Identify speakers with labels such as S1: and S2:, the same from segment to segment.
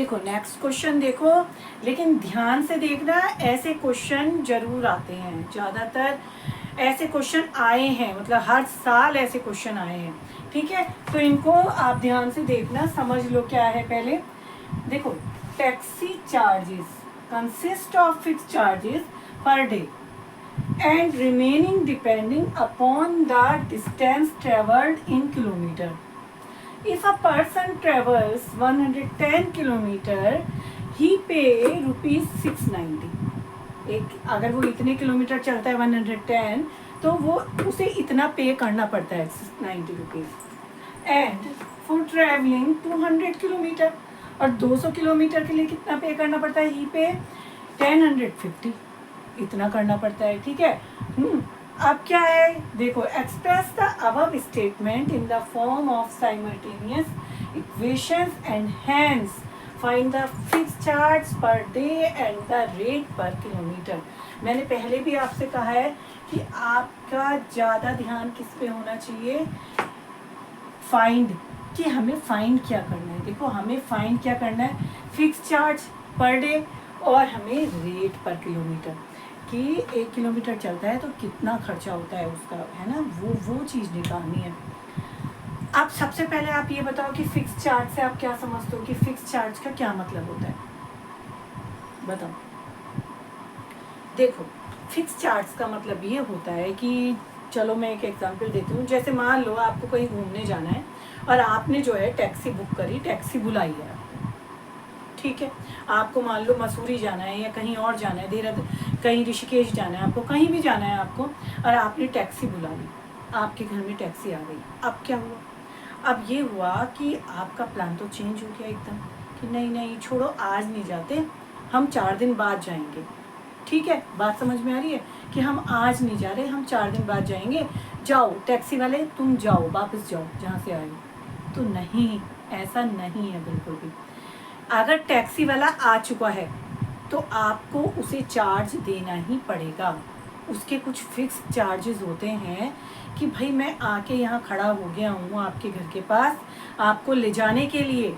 S1: देखो next question देखो, लेकिन ध्यान से देखना, ऐसे क्वेश्चन जरूर आते हैं, ज़्यादातर ऐसे क्वेश्चन आए हैं, मतलब हर साल ऐसे क्वेश्चन आए हैं। ठीक है, तो इनको आप ध्यान से देखना, समझ लो क्या है पहले। देखो, taxi charges consist of fix charges per day and remaining depending upon the distance traveled in kilometer. If a person travels 110 kilometer, he pay rupees 690. एक अगर वो इतने किलोमीटर चलता है 110, तो वो उसे इतना पे करना पड़ता है 690 rupees. And for travelling 200 kilometre, और 200 किलोमीटर के लिए कितना पे करना पड़ता है, ही पे 1050, इतना करना पड़ता है। ठीक है। अब क्या है, देखो, express the above statement in the form of simultaneous equations and hence find the fix charge per day and the rate per kilometre. मैंने पहले भी आपसे कहा है कि आपका ज़्यादा ध्यान किस पे होना चाहिए, फाइंड, कि हमें फाइंड क्या करना है। देखो, हमें फाइंड क्या करना है, फिक्स चार्ज पर डे और हमें रेट पर किलोमीटर, कि 1 किलोमीटर चलता है तो कितना खर्चा होता है उसका, है ना, वो चीज़ निकालनी है। अब सबसे पहले आप ये बताओ कि फिक्स चार्ज से आप क्या समझते हो, कि फिक्स चार्ज का क्या मतलब होता है, बताओ। देखो, फिक्स चार्ज का मतलब ये होता है कि, चलो मैं एक एग्जांपल देती हूँ। जैसे मान लो आपको कहीं घूमने जाना है और आपने जो है टैक्सी बुक करी, टैक्सी बुलाई है, ठीक है। आपको मान लो मसूरी जाना है या कहीं और जाना है, देहरादून, कहीं ऋषिकेश जाना है, आपको कहीं भी जाना है आपको, और आपने टैक्सी बुला ली, आपके घर में टैक्सी आ गई। अब क्या हुआ, अब ये हुआ कि आपका प्लान तो चेंज हो गया एकदम, कि नहीं छोड़ो, आज नहीं जाते, हम 4 दिन बाद जाएंगे। ठीक है, बात समझ में आ रही है, कि हम आज नहीं जा रहे, हम 4 दिन बाद जाएंगे। जाओ टैक्सी वाले, तुम जाओ, वापस जाओ जहाँ से आए। तो नहीं, ऐसा नहीं है बिल्कुल भी। अगर टैक्सी वाला आ चुका है तो आपको उसे चार्ज देना ही पड़ेगा। उसके कुछ फिक्स चार्जेस होते हैं कि भाई मैं आके यहाँ खड़ा हो गया हूँ आपके घर के पास आपको ले जाने के लिए,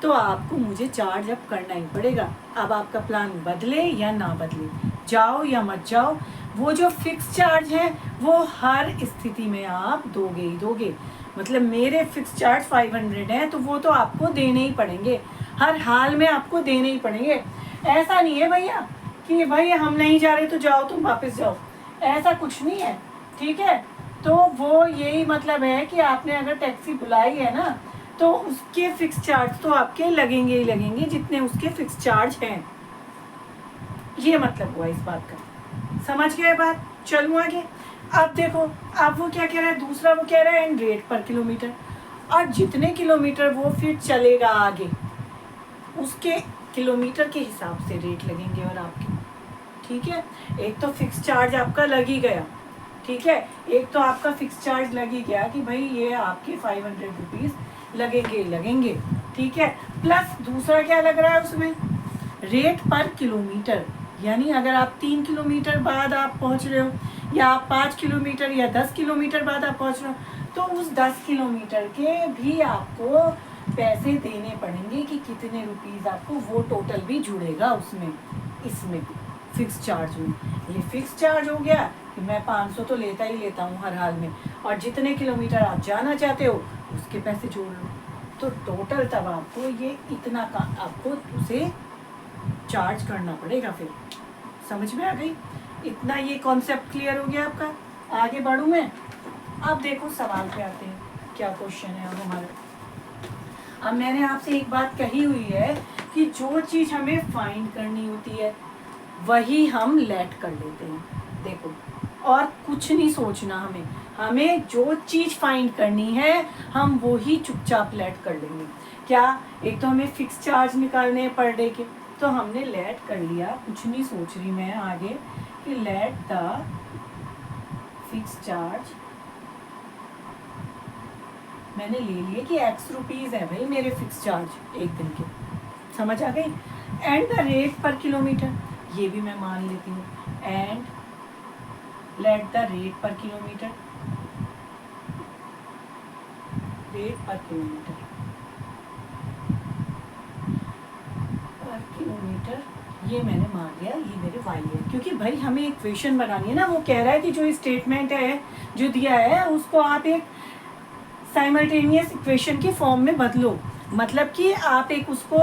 S1: तो आपको मुझे चार्ज अब करना ही पड़ेगा। अब आपका प्लान बदले या ना बदले, जाओ या मत जाओ, वो जो फिक्स चार्ज है वो हर स्थिति में आप दोगे ही दोगे। मतलब मेरे फिक्स चार्ज 500 है तो वो तो आपको देने ही पड़ेंगे, हर हाल में आपको देने ही पड़ेंगे। ऐसा नहीं है भैया कि भाई हम नहीं जा रहे तो जाओ तुम वापस जाओ, ऐसा कुछ नहीं है। ठीक है, तो वो यही मतलब है कि आपने अगर टैक्सी बुलाई है ना, तो उसके फिक्स चार्ज तो आपके लगेंगे ही लगेंगे, जितने उसके फिक्स चार्ज हैं। ये मतलब हुआ इस बात का, समझ गए बात। चलूँ आगे। अब देखो, अब वो क्या कह रहा है, दूसरा वो कह रहा है एंड रेट पर किलोमीटर, और जितने किलोमीटर वो फिर चलेगा आगे उसके किलोमीटर के हिसाब से रेट लगेंगे और आपके। ठीक है, एक तो फिक्स चार्ज आपका लग ही गया, ठीक है, एक तो आपका फिक्स चार्ज लग ही गया कि भाई ये आपके 500 रुपीज़ लगेंगे लगेंगे। ठीक है, प्लस दूसरा क्या लग रहा है उसमें, रेट पर किलोमीटर, यानी अगर आप 3 किलोमीटर बाद आप पहुंच रहे हो, या आप 5 किलोमीटर या 10 किलोमीटर बाद आप पहुंच रहे हो, तो उस 10 किलोमीटर के भी आपको पैसे देने पड़ेंगे कि कितने रुपीस आपको, वो टोटल भी जुड़ेगा उसमें, इसमें फिक्स चार्ज में। ये फिक्स चार्ज हो गया कि मैं 500 तो लेता ही लेता हूँ हर हाल में, और जितने किलोमीटर आप जाना चाहते हो उसके पैसे जोड़ लो, तो टोटल तब आपको ये इतना का आपको उसे चार्ज करना पड़ेगा। फिर समझ में आ गई, इतना ये कॉन्सेप्ट क्लियर हो गया आपका। आगे बढ़ूँ मैं। अब देखो सवाल पे आते हैं, क्या क्वेश्चन है अब हमारा। अब मैंने आपसे एक बात कही हुई है कि जो चीज़ हमें फाइंड करनी होती है वही हम लेट कर लेते हैं। देखो, और कुछ नहीं सोचना, हमें जो चीज़ फाइंड करनी है हम वो ही चुपचाप लेट कर लेंगे। क्या, एक तो हमें फिक्स चार्ज निकालने हैं पर डे के, तो हमने लेट कर लिया, कुछ नहीं सोच रही मैं आगे, कि लेट द फिक्स चार्ज मैंने ले लिए कि x रुपीज़ है भाई मेरे फिक्स चार्ज एक दिन के, समझ आ गई। And the rate per kilometre, ये भी मैं मान लेती हूँ, and let the rate per kilometre, rate per kilometre. Kilometre, ये मैंने मान लिया ये मेरे वाई है, क्योंकि भाई हमें इक्वेशन बनानी है ना। वो कह रहा है कि जो स्टेटमेंट है जो दिया है उसको आप एक साइमल्टेनियस इक्वेशन की फॉर्म में बदलो। मतलब कि आप एक उसको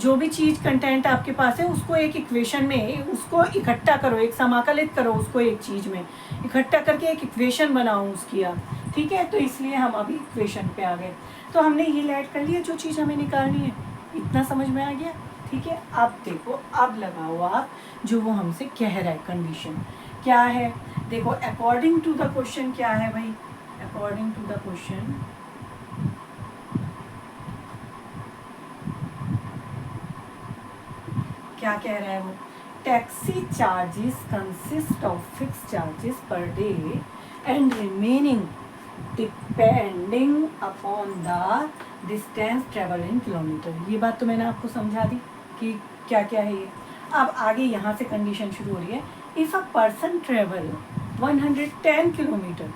S1: जो भी चीज़ कंटेंट आपके पास है उसको एक इक्वेशन में उसको इकट्ठा करो, एक समाकलित करो उसको एक चीज़ में इकट्ठा करके एक इक्वेशन बनाओ उसकी आप। ठीक है, तो इसलिए हम अभी इक्वेशन पे आ गए। तो हमने ये ऐड कर लिया जो चीज़ हमें निकालनी है। इतना समझ में आ गया? ठीक है, अब देखो, अब लगाओ आप जो वो हमसे कह रहा है कंडीशन क्या है। देखो अकॉर्डिंग टू द क्वेश्चन क्या है भाई, अकॉर्डिंग टू द क्वेश्चन क्या कह रहा है वो, taxi charges consist of fix charges पर day and remaining depending upon the distance travel in kilometre. ये बात तो मैंने आपको समझा दी कि क्या क्या है ये। अब आगे यहाँ से कंडीशन शुरू हो रही है। If a person travel 110 kilometre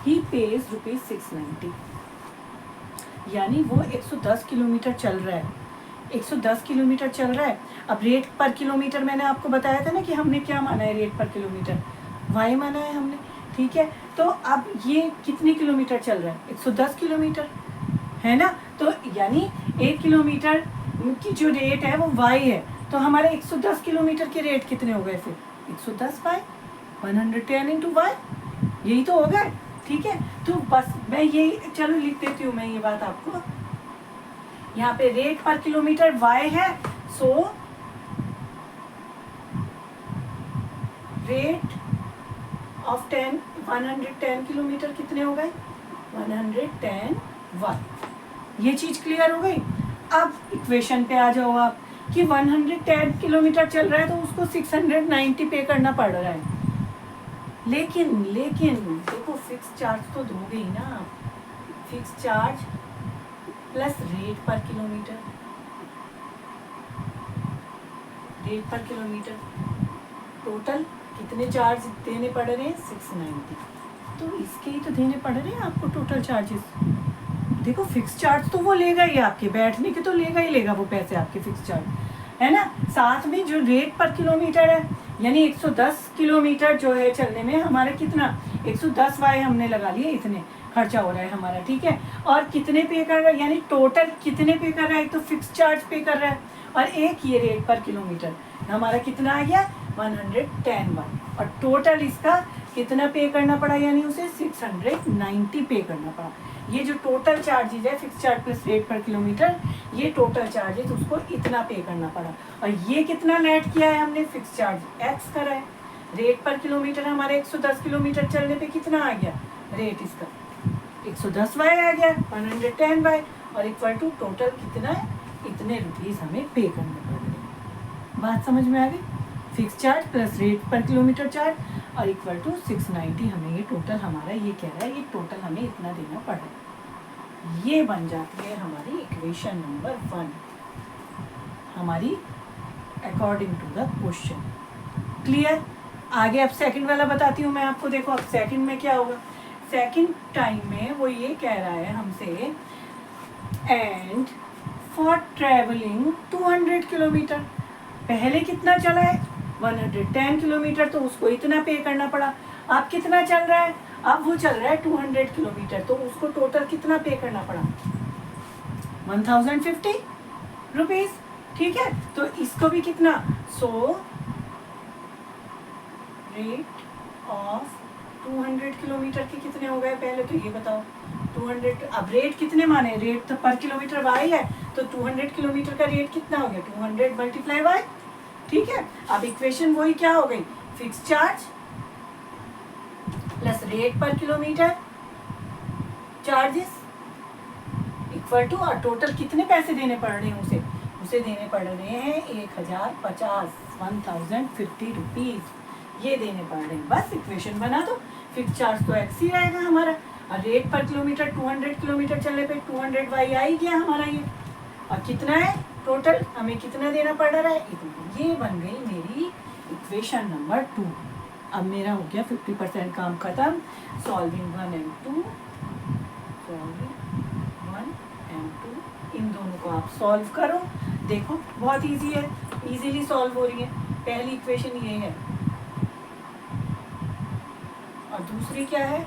S1: he page ₹690, यानी वो 110 किलोमीटर चल रहा है, 110 किलोमीटर चल रहा है। अब रेट पर किलोमीटर मैंने आपको बताया था ना कि हमने क्या माना है, रेट पर किलोमीटर वाई माना है हमने। ठीक है, तो अब ये कितने किलोमीटर चल रहा है, 110 किलोमीटर है ना। तो यानी 1 किलोमीटर की जो रेट है वो वाई है, तो हमारे 110 किलोमीटर के रेट कितने हो गए फिर, 110 बाई 110 इंटू वाई, यही तो हो गए। ठीक है, तो बस मैं ये चलो लिख देती हूँ मैं ये बात आपको। यहाँ पे रेट पर किलोमीटर y है, सो रेट ऑफ 110 किलोमीटर कितने हो गए, 110 y। ये चीज क्लियर हो गई। अब इक्वेशन पे आ जाओ आप कि 110 किलोमीटर चल रहा है तो उसको 690 पे करना पड़ रहा है। लेकिन देखो फिक्स चार्ज तो दोगे ही ना, fix charge plus rate per kilometre, rate per kilometre total कितने चार्ज देने पड़ रहे हैं, 690। तो इसके ही तो देने पड़ रहे हैं आपको टोटल चार्जेस। देखो फिक्स चार्ज तो वो लेगा ही, आपके बैठने के तो लेगा ही लेगा वो पैसे आपके फिक्स चार्ज, है ना। साथ में जो रेट पर किलोमीटर है, यानी 110 किलोमीटर जो है चलने में हमारा कितना, 110 वाई हमने लगा लिए, इतने खर्चा हो रहा है हमारा। ठीक है, और कितने पे कर रहा है, यानी टोटल कितने पे कर रहा है, तो फिक्स चार्ज पे कर रहा है, और एक ये रेट पर किलोमीटर हमारा कितना आ गया, 110 वाई, और टोटल इसका कितना पे करना पड़ा, यानी उसे 690 पे करना पड़ा। ये जो टोटल चार्जेज है fix charge plus rate per kilometre, ये टोटल चार्जेस उसको इतना पे करना पड़ा। और ये कितना नेट किया है हमने, फिक्स चार्ज एक्स करा है, रेट पर किलोमीटर हमारे 110 किलोमीटर चलने पे कितना आ गया, रेट इसका 110 वाई आ गया, 110 वाई, और इक्वल टू टोटल कितना है, इतने रुपीस हमें पे करने पड़ रहे। बात समझ में आ गई, fix charge plus rate per kilometre charge और इक्वल टू 690, हमें ये टोटल हमारा ये कह रहा है, ये टोटल हमें इतना देना पड़ रहा है। ये बन जाती है हमारी इक्वेशन नंबर 1 हमारी according to the question. Clear? आगे अब सेकंड वाला बताती हूँ मैं आपको। देखो अब सेकंड में क्या होगा, सेकंड टाइम में वो ये कह रहा है हमसे, एंड फॉर ट्रेवलिंग 200 किलोमीटर, पहले कितना चला है 110 किलोमीटर, तो उसको इतना पे करना पड़ा। अब कितना चल रहा है, अब वो चल रहा है 200 किलोमीटर, तो उसको टोटल कितना पे करना पड़ा, 1050 रुपीज। ठीक है, तो इसको भी कितना, सो रेट ऑफ 200 किलोमीटर के कितने हो गए, पहले तो ये बताओ 200। अब रेट कितने माने, रेट तो पर किलोमीटर वाई है, तो 200 किलोमीटर का रेट कितना हो गया, 200 मल्टीप्लाई वाई। ठीक है, अब इक्वेशन वही क्या हो गई, fix charge plus rate per kilometre charges equal to, और टोटल कितने पैसे देने पड़ रहे हैं उसे देने पड़ रहे हैं 1050 रुपीज, ये देने पड़ रहे हैं। बस इक्वेशन बना दो, फिक्स चार्ज तो एक्स ही रहेगा हमारा, और रेट पर किलोमीटर 200 किलोमीटर चलने पे 200 वाई आ ही गया हमारा ये, और कितना है टोटल हमें कितना देना पड़ रहा है इतना। ये बन गई मेरी इक्वेशन नंबर 2। अब मेरा हो गया 50% काम खत्म। सॉल्विंग 1 and 2, सॉल्विंग 1 and 2, इन दोनों को आप सॉल्व करो। देखो बहुत इजी है, इजीली सॉल्व हो रही है। पहली इक्वेशन ये है और दूसरी क्या है,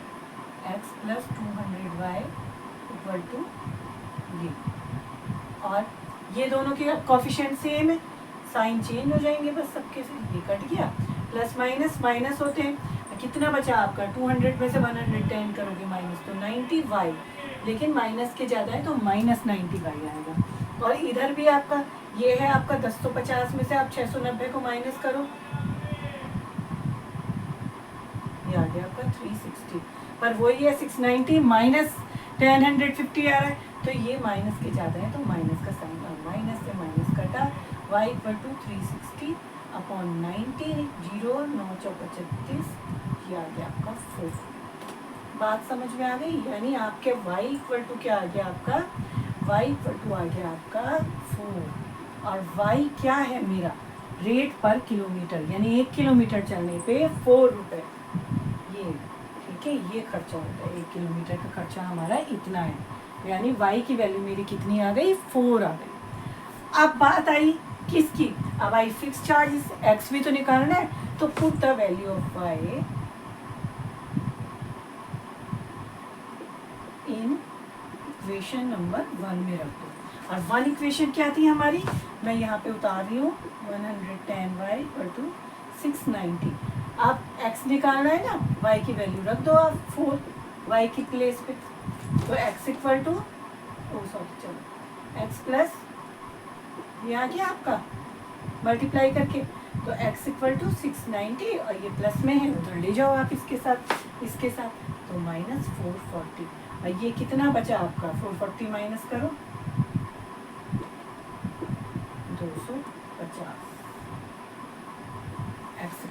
S1: x plus 200y equal to ये, और ये दोनों के कोफिशिएंट सेम है, साइन चेंज हो जाएंगे बस सबके से, ये कट गया, प्लस माइनस माइनस होते हैं, कितना बचा आपका 200 में से 110 करोगे माइनस तो 90y, लेकिन माइनस के ज़्यादा है तो माइनस 90y आएगा। और इधर भी आपका ये है आपका 1050 में से आप 690 को माइनस करो, ये आ गया आपका 360, पर वही है 690 माइनस 1050 आ रहा है, तो ये माइनस के ज़्यादा है तो माइनस का साइन, और माइनस से माइनस कटा, y इक्वल टू 360 अपॉन 90, 0 9 चौका 36, ये आ गया आपका 4। बात समझ में आ गई? यानी आपके y इक्वल टू क्या आ गया आपका, y इक्वल टू आ गया आपका 4, और y क्या है मेरा, रेट पर किलोमीटर, यानी 1 किलोमीटर चलने पे 4 रुपये, ये ठीक है, ये खर्चा होता है, 1 किलोमीटर का खर्चा हमारा इतना है, यानी y की वैल्यू मेरी कितनी आ गई, 4 आ गई। अब बात आई किसकी, अब आई फिक्स चार्जेस, x भी तो निकालना है, तो put the value of y in equation number 1 में रख दो। और 1 इक्वेशन क्या थी हमारी, मैं यहाँ पे उतार रही हूँ, 110y इक्वल टू 690। आप x निकालना है ना, y की वैल्यू रख दो आप 4 y की प्लेस पे, तो x इक्वल टू चलो x प्लस ये आ गया आपका मल्टीप्लाई करके, तो x इक्वल टू 690, और ये प्लस में है उधर ले जाओ आप इसके साथ, तो माइनस 440, और ये कितना बचा आपका, 440 माइनस करो 250 x।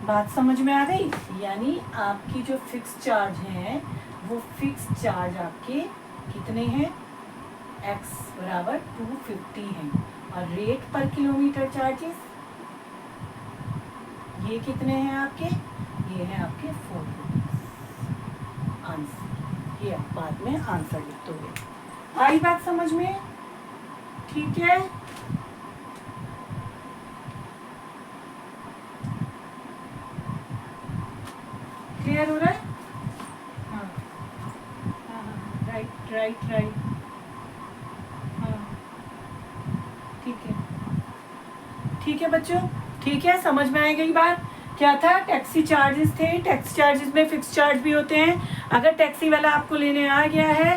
S1: बात समझ में आ गई? यानी आपकी जो फिक्स चार्ज हैं वो फिक्स चार्ज आपके कितने हैं, x बराबर 250 हैं, और रेट पर किलोमीटर चार्जेस ये कितने हैं आपके, ये हैं आपके 4 रुपीज। आंसर ये आप बाद में आंसर लिख दोगे। आई बात समझ में? ठीक है, क्लियर हो रहा है? हाँ हाँ हाँ, राइट हाँ, ठीक है बच्चों, ठीक है, समझ में आ गई बात? क्या था, टैक्सी चार्जेस थे, टैक्सी चार्जेस में फिक्स चार्ज भी होते हैं, अगर टैक्सी वाला आपको लेने आ गया है